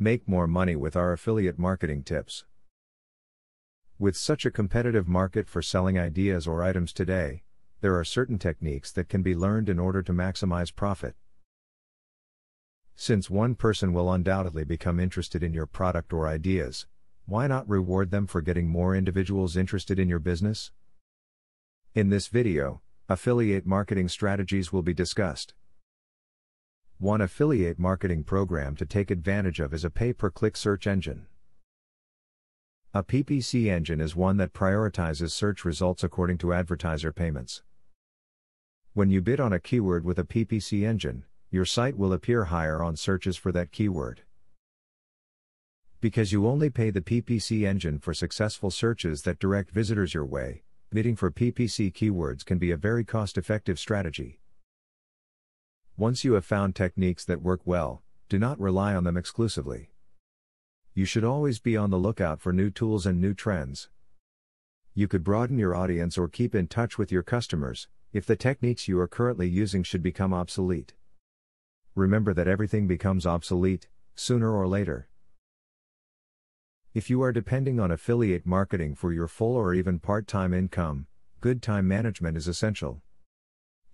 Make more money with our affiliate marketing tips. With such a competitive market for selling ideas or items today, there are certain techniques that can be learned in order to maximize profit. Since one person will undoubtedly become interested in your product or ideas, why not reward them for getting more individuals interested in your business? In this video, affiliate marketing strategies will be discussed. One affiliate marketing program to take advantage of is a pay-per-click search engine. A PPC engine is one that prioritizes search results according to advertiser payments. When you bid on a keyword with a PPC engine, your site will appear higher on searches for that keyword. Because you only pay the PPC engine for successful searches that direct visitors your way, bidding for PPC keywords can be a very cost-effective strategy. Once you have found techniques that work well, do not rely on them exclusively. You should always be on the lookout for new tools and new trends. You could broaden your audience or keep in touch with your customers, if the techniques you are currently using should become obsolete. Remember that everything becomes obsolete, sooner or later. If you are depending on affiliate marketing for your full or even part-time income, good time management is essential.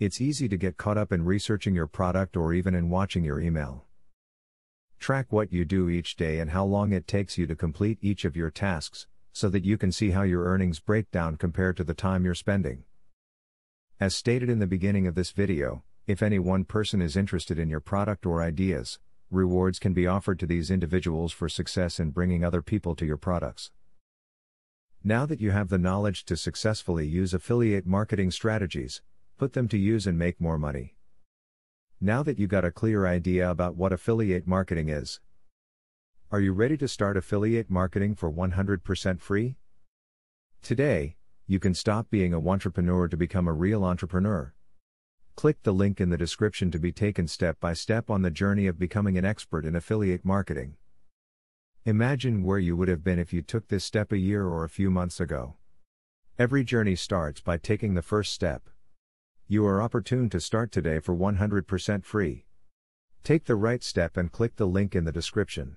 It's easy to get caught up in researching your product or even in watching your email. Track what you do each day and how long it takes you to complete each of your tasks, so that you can see how your earnings break down compared to the time you're spending. As stated in the beginning of this video, if any one person is interested in your product or ideas, rewards can be offered to these individuals for success in bringing other people to your products. Now that you have the knowledge to successfully use affiliate marketing strategies, put them to use and make more money. Now that you got a clear idea about what affiliate marketing is, are you ready to start affiliate marketing for 100% free? Today, you can stop being a wantrepreneur to become a real entrepreneur. Click the link in the description to be taken step by step on the journey of becoming an expert in affiliate marketing. Imagine where you would have been if you took this step a year or a few months ago. Every journey starts by taking the first step. You are opportune to start today for 100% free. Take the right step and click the link in the description.